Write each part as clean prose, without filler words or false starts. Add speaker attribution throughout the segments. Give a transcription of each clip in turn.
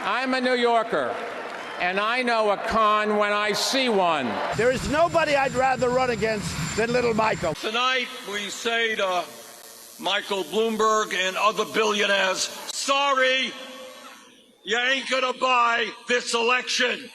Speaker 1: I'm a New Yorker, and I know a con when I see one.
Speaker 2: There is nobody I'd rather run against than little Michael.
Speaker 3: Tonight, we say to Michael Bloomberg and other billionaires, sorry, you ain't gonna buy this election.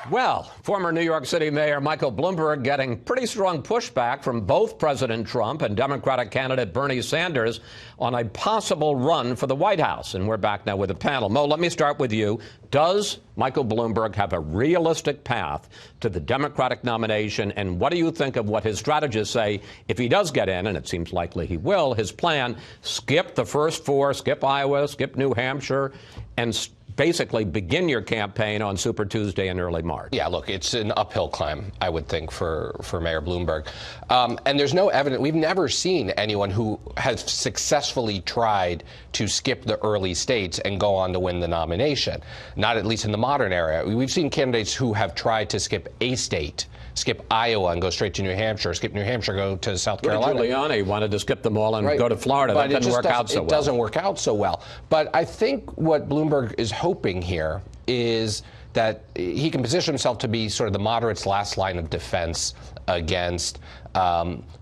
Speaker 4: Well, former New York City Mayor Michael Bloomberg getting pretty strong pushback from both President Trump and Democratic candidate Bernie Sanders on a possible run for the White House. And we're back now with a panel. Mo, let me start with you. Does Michael Bloomberg have a realistic path to the Democratic nomination? And what do you think of what his strategists say if he does get in, and it seems likely he will, his plan, skip the first four, skip Iowa, skip New Hampshire, and basically begin your campaign on Super Tuesday in early March?
Speaker 5: Yeah, look, it's an uphill climb, I would think, for Mayor Bloomberg. And there's no evidence. We've never seen anyone who has successfully tried to skip the early states and go on to win the nomination, not at least in the modern era. We've seen candidates who have tried to skip a state, skip Iowa and go straight to New Hampshire, skip New Hampshire, go to South Carolina.
Speaker 4: Giuliani wanted to skip them all and go to Florida.
Speaker 5: But
Speaker 4: that didn't work out so well.
Speaker 5: It doesn't work out so well. But I think what Bloomberg is hoping here is that he can position himself to be sort of the moderates' last line of defense against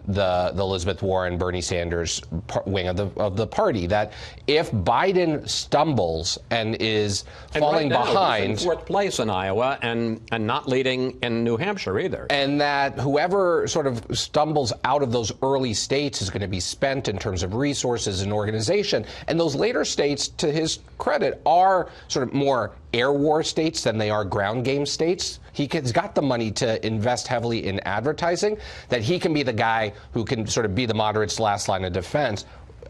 Speaker 5: the Elizabeth Warren, Bernie Sanders wing of the party. That if Biden stumbles and is falling behind,
Speaker 4: he's in fourth place in Iowa and not leading in New Hampshire either,
Speaker 5: and that whoever sort of stumbles out of those early states is going to be spent in terms of resources and organization. And those later states, to his credit, are sort of more air war states than they are ground game states. He's got the money to invest heavily in advertising, that he can be the guy who can sort of be the moderates' last line of defense.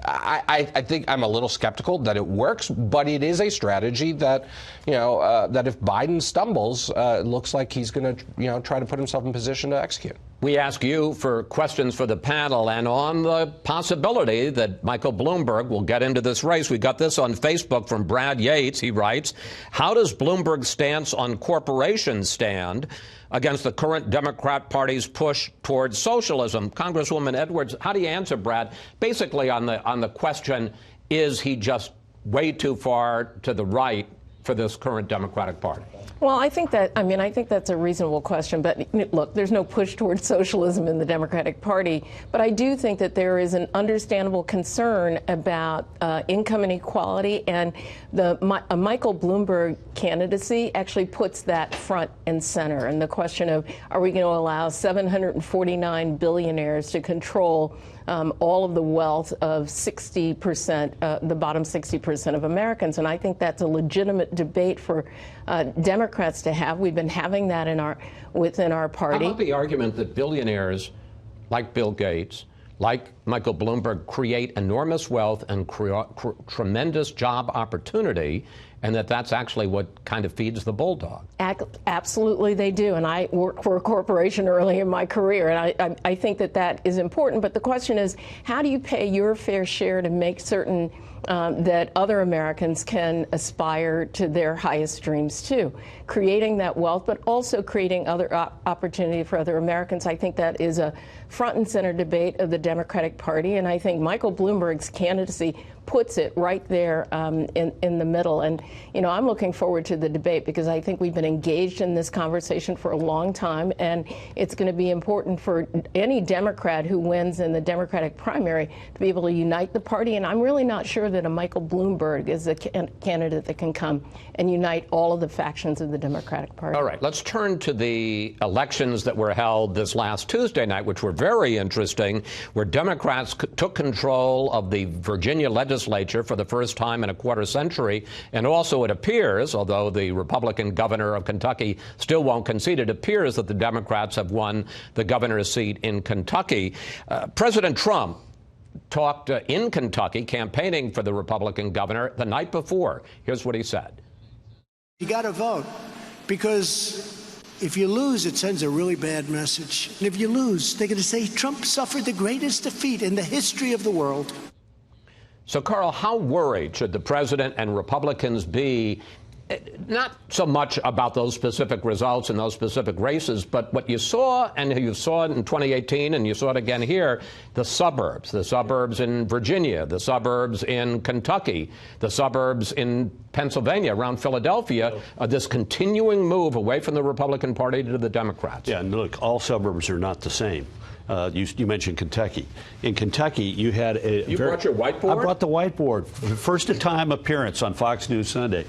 Speaker 5: I think I'm a little skeptical that it works, but it is a strategy that, that if Biden stumbles, it looks like he's going to, try to put himself in position to execute.
Speaker 4: We ask you for questions for the panel and on the possibility that Michael Bloomberg will get into this race. We got this on Facebook from Brad Yates. He writes, how does Bloomberg's stance on corporations stand against the current Democrat Party's push towards socialism? Congresswoman Edwards, how do you answer, Brad? Basically on the question, is he just way too far to the right for this current Democratic Party?
Speaker 6: Well, I think that's a reasonable question. But look, there's no push towards socialism in the Democratic Party. But I do think that there is an understandable concern about income inequality, and the Michael Bloomberg candidacy actually puts that front and center. And the question of, are we going to allow 749 billionaires to control all of the wealth of 60%, the bottom 60% of Americans? And I think that's a legitimate debate for Democrats to have. We've been having that within our party.
Speaker 4: How about the argument that billionaires like Bill Gates, like Michael Bloomberg, create enormous wealth and tremendous job opportunity, and that's actually what kind of feeds the bulldog?
Speaker 6: Absolutely, they do. And I worked for a corporation early in my career, and I think that is important. But the question is, how do you pay your fair share to make certain that other Americans can aspire to their highest dreams too, creating that wealth, but also creating other opportunity for other Americans? I think that is a front and center debate of the Democratic Party, and I think Michael Bloomberg's candidacy puts it right there in the middle. And, I'm looking forward to the debate because I think we've been engaged in this conversation for a long time, and it's going to be important for any Democrat who wins in the Democratic primary to be able to unite the party. And I'm really not sure that a Michael Bloomberg is a candidate that can come and unite all of the factions of the Democratic Party.
Speaker 4: All right, let's turn to the elections that were held this last Tuesday night, which were very interesting, where Democrats took control of the Virginia legislature for the first time in a quarter century. And also it appears, although the Republican governor of Kentucky still won't concede, it appears that the Democrats have won the governor's seat in Kentucky. President Trump talked in Kentucky, campaigning for the Republican governor the night before. Here's what he said.
Speaker 7: You got to vote, because if you lose, it sends a really bad message. And if you lose, they're going to say Trump suffered the greatest defeat in the history of the world.
Speaker 4: So, Karl, how worried should the president and Republicans be Not so much about those specific results in those specific races, but what you saw, and you saw it in 2018, and you saw it again here, the suburbs in Virginia, the suburbs in Kentucky, the suburbs in Pennsylvania, around Philadelphia, this continuing move away from the Republican Party to the Democrats.
Speaker 8: Yeah, and look, all suburbs are not the same. You mentioned Kentucky. In Kentucky, you had a...
Speaker 4: You brought your whiteboard?
Speaker 8: I brought the whiteboard. First-time appearance on Fox News Sunday.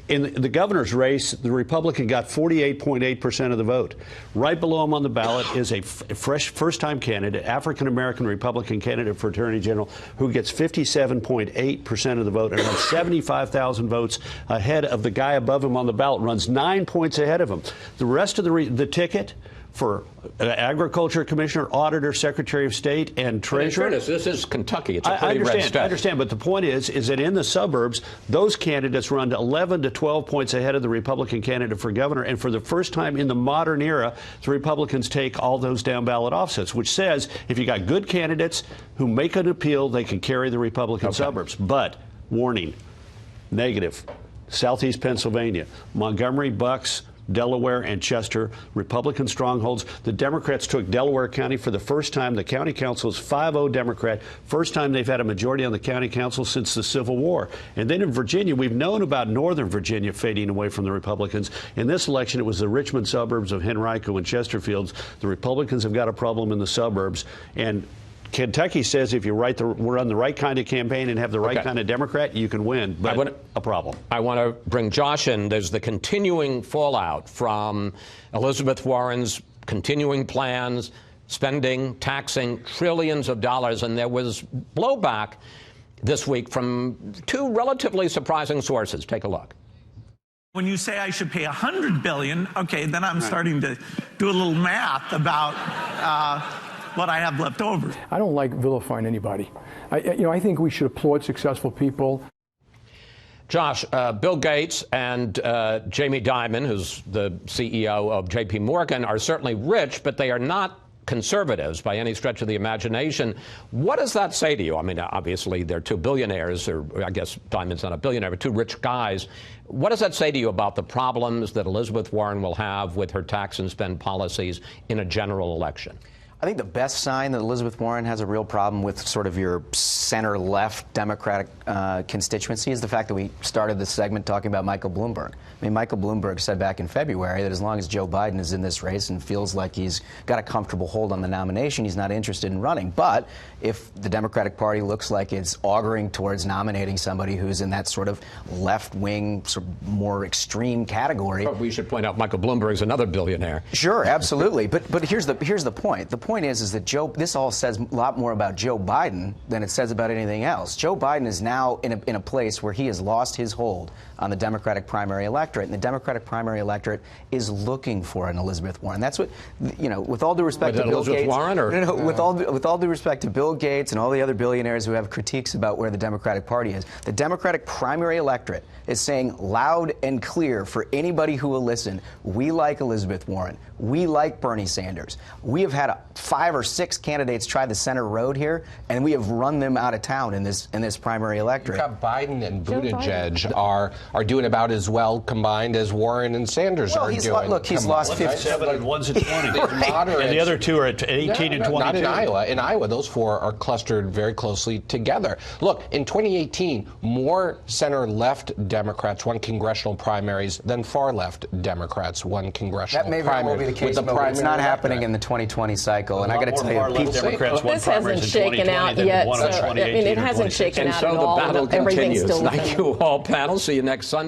Speaker 8: In the governor's race, the Republican got 48.8% of the vote. Right below him on the ballot is a first-time candidate, African-American Republican candidate for Attorney General, who gets 57.8% of the vote and runs 75,000 votes ahead of the guy above him on the ballot, runs 9 points ahead of him. The rest of the ticket for Agriculture Commissioner, Auditor, Secretary of State, and Treasurer.
Speaker 4: In fairness, this is Kentucky. It's a pretty red state.
Speaker 8: I understand, but the point is that in the suburbs, those candidates run 11 to 12 points ahead of the Republican candidate for governor, and for the first time in the modern era, the Republicans take all those down-ballot offsets, which says if you got good candidates who make an appeal, they can carry the Republican suburbs. But, warning, negative, Southeast Pennsylvania, Montgomery, Bucks, Delaware, and Chester, Republican strongholds. The Democrats took Delaware County for the first time. The county council is 5-0 Democrat. First time they've had a majority on the county council since the Civil War. And then in Virginia, we've known about Northern Virginia fading away from the Republicans. In this election, it was the Richmond suburbs of Henrico and Chesterfields. The Republicans have got a problem in the suburbs. And Kentucky says if you run the right kind of campaign and have the right kind of Democrat, you can win, but a problem.
Speaker 4: I want to bring Josh in. There's the continuing fallout from Elizabeth Warren's continuing plans, spending, taxing trillions of dollars, and there was blowback this week from two relatively surprising sources. Take a look.
Speaker 9: When you say I should pay $100 billion, okay, then I'm starting to do a little math about what I have left over.
Speaker 10: I don't like vilifying anybody. I think we should applaud successful people.
Speaker 4: Josh, Bill Gates and Jamie Dimon, who's the CEO of J.P. Morgan, are certainly rich, but they are not conservatives by any stretch of the imagination. What does that say to you? I mean, obviously, they're two billionaires, or I guess Dimon's not a billionaire, but two rich guys. What does that say to you about the problems that Elizabeth Warren will have with her tax and spend policies in a general election?
Speaker 11: I think the best sign that Elizabeth Warren has a real problem with sort of your center-left Democratic constituency is the fact that we started this segment talking about Michael Bloomberg. I mean, Michael Bloomberg said back in February that as long as Joe Biden is in this race and feels like he's got a comfortable hold on the nomination, he's not interested in running. But if the Democratic Party looks like it's auguring towards nominating somebody who's in that sort of left-wing, sort of more extreme category.
Speaker 4: But we should point out Michael Bloomberg is another billionaire.
Speaker 11: Sure, absolutely. But here's the point. The point is that this all says a lot more about Joe Biden than it says about anything else. Joe Biden is now in a place where he has lost his hold on the Democratic primary electorate, and the Democratic primary electorate is looking for an Elizabeth Warren. That's what, with all due respect to Bill Gates, with all due respect to Bill Gates and all the other billionaires who have critiques about where the Democratic Party is, the Democratic primary electorate is saying loud and clear for anybody who will listen, we like Elizabeth Warren. We like Bernie Sanders. We have had 5 or 6 candidates try the center road here, and we have run them out of town in this primary electorate.
Speaker 5: You've got Biden and Buttigieg are doing about as well combined as Warren and Sanders are doing.
Speaker 11: Look, he's lost
Speaker 8: 57 and one's at 20.
Speaker 5: Right.
Speaker 8: And the other two are at 18 and 22.
Speaker 5: Not in Iowa. In Iowa, those 4 are clustered very closely together. Look, in 2018, more center-left Democrats won congressional primaries than far-left Democrats won congressional primaries.
Speaker 11: That may very well be the case, but it's not happening in the 2020 cycle. And I got to tell you,
Speaker 8: people Democrats won
Speaker 6: this hasn't shaken out yet. So, I mean, it hasn't shaken out at all.
Speaker 4: And so the battle continues. Thank you all, panel. See you next Sunday.